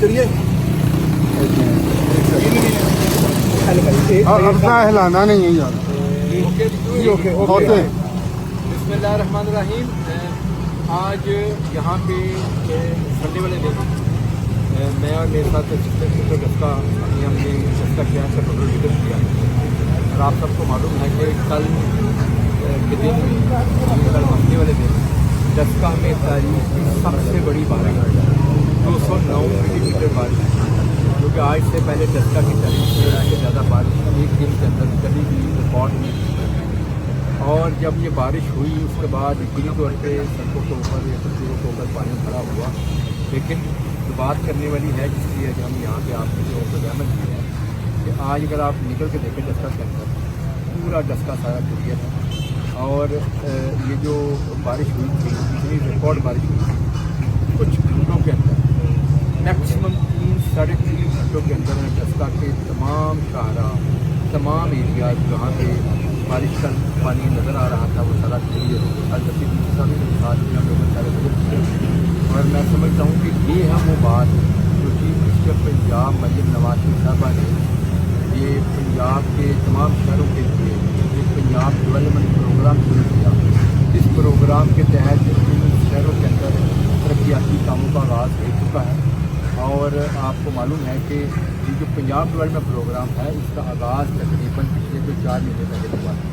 करिए अपना हिलाना नहीं है यार। ओके। बिस्मिल्लाहिर्रहमानिर्रहीम। आज यहाँ पे संडे वाले दिन मैं और मेरे साथ डस्का हमने डस्का शहर का टोटल विजिट किया और आप सबको मालूम है कि कल के दिन कल हफ्ते वाले दिन डस्का में तारीख की सबसे बड़ी बारिश 209 मिलीमीटर बारिश, जो कि आज से पहले डस्का की तारीख से ज़्यादा बारिश एक दिन के अंदर कभी भी रिकॉर्ड नहीं की। और जब ये बारिश हुई उसके बाद यकीनी तौर पर सड़कों के ऊपर या तस्वीरों के ऊपर पानी खड़ा हुआ, लेकिन जो बात करने वाली है जिसलिए हम यहाँ पे आपके लोगों को रहमत की है कि आज अगर आप निकल के देखें डस्का के अंदर पूरा डस्का सारा क्लियर है। और ये जो बारिश हुई थी इतनी रिकॉर्ड बारिश हुई थी कुछ घंटों के अंदर, मैक्सिमम 3-3.5 घंटों के अंदर डस्का के तमाम शाहरा तमाम एरिया जहाँ पे बारिश का पानी नज़र आ रहा था वो सारा क्लियर हो गया। और मैं समझता हूँ कि ये है वो बात जो चीफ मिनिस्टर पंजाब मरियम नवाज शरीफ साहबा ने ये पंजाब के तमाम शहरों के लिए एक पंजाब डेवलपमेंट प्रोग्राम शुरू किया। इस प्रोग्राम के तहत इन शहरों के अंदर तरक्याती कामों का आगाज़ हो चुका है। और आपको मालूम है कि ये जो पंजाब डेवलपमेंट प्रोग्राम है इसका आगाज़ तकरीबन पिछले 4 महीने पहले हुआ है।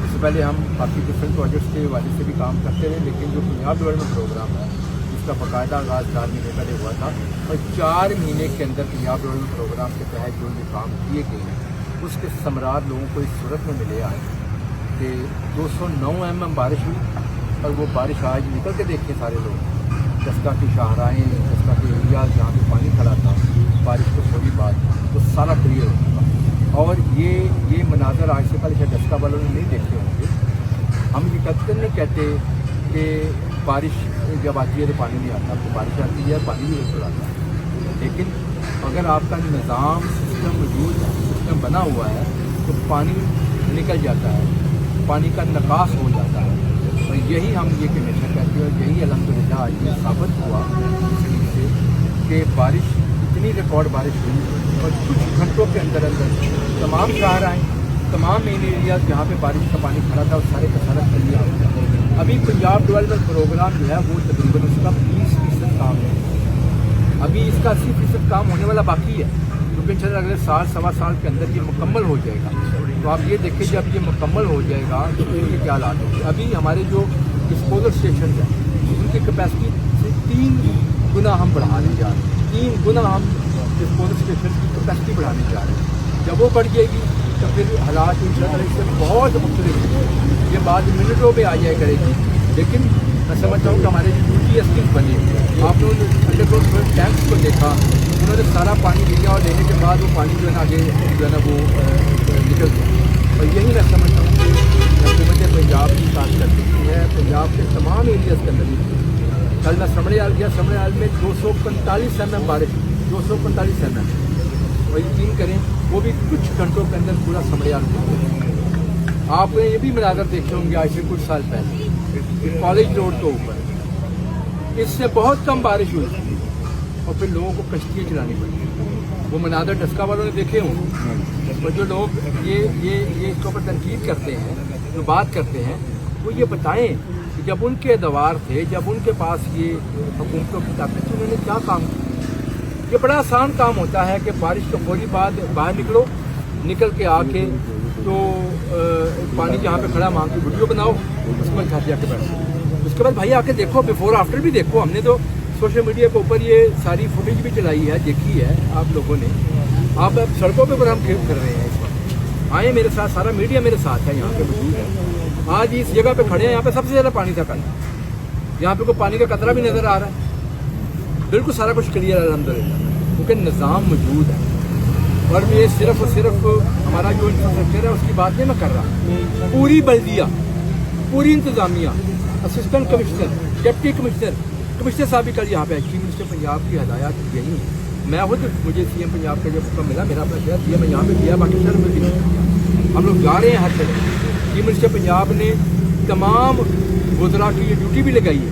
इससे पहले हम बाकी डिफरेंट प्रोजेक्ट्स के हवाले से भी काम करते रहे, लेकिन जो पंजाब डेवलपमेंट प्रोग्राम है इसका बाकायदा आगाज़ 4 महीने पहले हुआ था। और 4 महीने के अंदर पंजाब डेवलपमेंट प्रोग्राम के तहत जो ये काम किए गए हैं उसके समरात लोगों को इस सूरत में मिले आज कि 209 mm बारिश हुई। और वो बारिश आज निकल के देखें सारे लोग, डस्का की शाहराएँ, डस्का के एरिया जहाँ पे पानी खड़ा था बारिश को थोड़ी बाद वो सारा क्लियर हो चुका। और ये मनाजर आज से पहले शायद डस्का वालों ने नहीं देखे होंगे। हम ये कतई नहीं कहते कि बारिश जब आती है तो पानी नहीं आता, तो बारिश आती है पानी भी बिल्कुल आता है, लेकिन अगर आपका निज़ाम सिस्टम मौजूद है, सिस्टम बना हुआ है तो पानी निकल जाता है, पानी का निकास हो जाता है। और यही हम ये हमेशा कहते हैं और यही अल्हम्दुलिल्लाह आज ये साबित हुआ इस चीज़ से कि बारिश इतनी रिकॉर्ड बारिश हुई और कुछ घंटों के अंदर अंदर तमाम शाहराएँ तमाम मेन एरियाज जहाँ पे बारिश का पानी खड़ा था और सारे का सारा क्लियर हो गया। अभी पंजाब डेवलपमेंट प्रोग्राम जो है वो तकरीबन उसका 20% काम है, अभी इसका 80% काम होने वाला बाकी है, क्योंकि इंशाअल्लाह अगले साल सवा साल के अंदर ये मुकम्मल हो जाएगा। तो आप ये देखिए जब ये मुकम्मल हो जाएगा तो ये क्या हालात होंगे। अभी हमारे जो डिस्पोजल स्टेशन है उनकी कैपेसिटी से 3 गुना हम बढ़ाने जा रहे हैं, 3 गुना हम डिस्पोजल स्टेशन की कैपेसिटी बढ़ाने जा रहे हैं। जब वो बढ़ जाएगी तो फिर हालात इंशाअल्लाह इससे बहुत मुख्तलिफ है, ये बात मिनटों में आ जाया करेगी। लेकिन मैं समझता हूँ कि हमारे जो UTS बने, आप लोगों ने अंडरग्राउंड टैंक्स को देखा, उन्होंने सारा पानी लिया और लेने के बाद वो पानी जो है ना आगे जो है ना वो निकल गया। और यही मैं समझता हूँ कि हुकूमत पंजाब की बात कर सकती है पंजाब के तमाम एरियाज़ के अंदर। कल मैं समड़ियाल गया, समड़ियाल में 245 mm बारिश, 245 mm। और यकीन करें वो भी कुछ घंटों के अंदर पूरा समड़ियाल हो गया। आपने ये भी मनाजर देखे होंगे आज से कुछ साल पहले कॉलेज रोड के ऊपर, इससे बहुत कम बारिश हुई और फिर लोगों को कश्तियाँ चलानी पड़ी। वो मनाजर डस्का वालों ने देखे होंगे। और जो लोग ये इसके ऊपर तनकीद करते हैं, जो बात करते हैं, वो ये बताएं कि जब उनके दवार थे, जब उनके पास ये हुकूमतों की ताकत थी, उन्होंने क्या काम किया। ये बड़ा आसान काम होता है कि बारिश के फौरी बाद बाहर निकलो, निकल के आके तो पानी जहाँ पे खड़ा मांग की वीडियो बनाओ, उसके बाद घर जाके बैठो। उसके बाद भाई आके देखो, बिफोर आफ्टर भी देखो। हमने तो सोशल मीडिया के ऊपर ये सारी फुटेज भी चलाई है, देखी है आप लोगों ने। आप सड़कों पे हम खेल कर रहे हैं इस वक्त, आए मेरे साथ, सारा मीडिया मेरे साथ है, यहाँ पे मौजूद है। आज इस जगह पे खड़े हैं, यहाँ पे सबसे ज़्यादा पानी था कल, यहाँ पे कोई पानी का कतरा भी नज़र आ रहा है। बिल्कुल सारा कुछ क्लियर है अल्हम्दुलिल्लाह, क्योंकि निज़ाम मौजूद है। और ये सिर्फ और सिर्फ हमारा जो इंफ्रास्ट्रक्चर है उसकी बात नहीं मैं कर रहा, पूरी बल्दिया, पूरी इंतज़ामिया, असिस्टेंट कमिश्नर, डिप्टी कमिश्नर साहब भी कल यहाँ पे चीफ मिनिस्टर पंजाब की हदायत यही है। मैं खुद मुझे CM पंजाब का जब मौका मिला, मेरा अपना शहर दिया, मैं यहाँ पे किया, बाकी शहर में भी नहीं। हम लोग जा रहे हैं हर जगह। चीफ मिनिस्टर पंजाब ने तमाम वज़रा की ये ड्यूटी भी लगाई है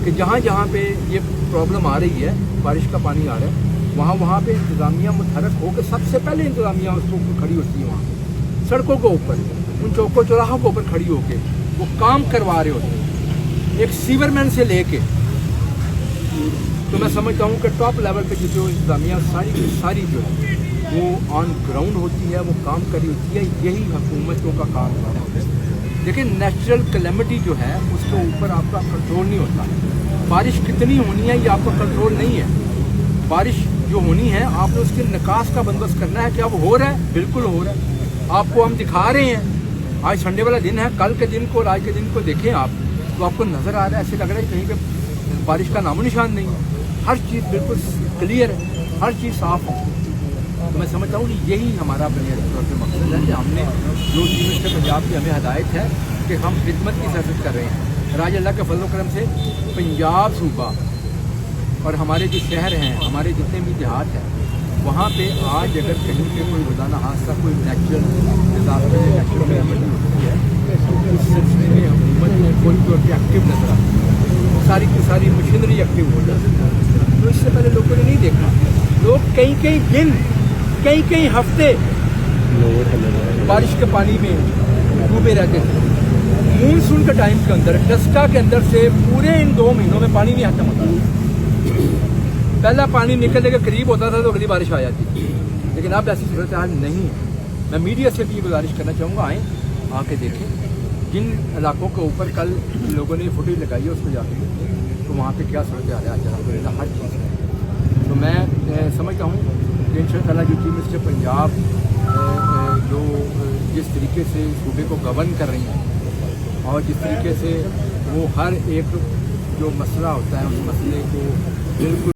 कि जहाँ जहाँ पे ये प्रॉब्लम आ रही है بارش کا پانی آ رہا ہے وہاں پہ انتظامیہ متحرک ہو کے سب سے پہلے انتظامیہ اس کو کھڑی ہوتی ہے وہاں سڑکوں کے اوپر ان چوکوں چوراہوں کے اوپر کھڑی ہو کے وہ کام کروا رہے ہوتے ہیں ایک سیور مین سے لے کے. تو میں سمجھتا ہوں کہ ٹاپ لیول پہ جو انتظامیہ ساری کی ساری جو ہے وہ آن گراؤنڈ ہوتی ہے, وہ کام کری ہوتی ہے. یہی حکومتوں کا کام ہوتا ہے. لیکن نیچرل کلیمٹی جو ہے اس کے اوپر آپ کا کنٹرول نہیں ہوتا. بارش کتنی ہونی ہے یہ آپ کا کنٹرول نہیں ہے. بارش جو ہونی ہے آپ نے اس کے نکاس کا بندوبست کرنا ہے. کیا وہ ہو رہا ہے؟ بالکل ہو رہا ہے. آپ کو ہم دکھا رہے ہیں. آج سنڈے والا دن ہے, کل کے دن کو اور آج کے دن کو دیکھیں آپ تو آپ کو نظر آ رہا ہے, ایسے لگ رہا ہے کہیں پہ بارش کا نام و نشان نہیں ہے. ہر چیز بالکل کلیئر ہے, ہر چیز صاف ہے. تو میں سمجھتا ہوں کہ یہی ہمارا بنیادی طور پہ مقصد ہے کہ ہم نے جو چیز منسٹر پنجاب کی ہمیں ہدایت ہے کہ ہم خدمت کی سیاست کر رہے ہیں. راج اللہ کے فضل و کرم سے پنجاب صوبہ اور ہمارے جو شہر ہیں, ہمارے جتنے بھی دیہات ہیں, وہاں پہ آج اگر کہیں پہ کوئی روزانہ حادثہ کوئی نیچرل ڈیزاسٹر نیچرل کلیمٹی ہوتی ہے تو اس سلسلے میں حکومت فوری طور پہ ایکٹیو نظر آتی ہے. ساری کی ساری مشینری ایکٹیو ہو جاتی ہے. تو اس سے پہلے لوگوں نے نہیں دیکھا. لوگ کئی دن کئی ہفتے بارش کے پانی میں ڈوبے رہتے تھے. مونسون کے ٹائم کے اندر ڈسکا کے اندر سے پورے ان 2 مہینوں میں پانی نہیں ختم ہوتا. پہلا پانی نکلنے کے قریب ہوتا تھا تو اگلی بارش آ جاتی تھی. لیکن اب ایسی صورتحال نہیں ہے. میں میڈیا سے بھی یہ گزارش کرنا چاہوں گا, آئیں آ کے دیکھیں جن علاقوں کے اوپر کل لوگوں نے فوٹیج لگائی ہے اس میں جا کے دیکھیں تو وہاں پہ کیا صورتحال ہے. الحمدللہ ہر چیز ہے. تو میں سمجھتا ہوں کہ ان شاء اللہ جو چیف منسٹر پنجاب جو جس طریقے سے صوبے کو گورن کر رہی ہیں اور جس طریقے سے وہ ہر ایک جو مسئلہ ہوتا ہے اس مسئلے کو بالکل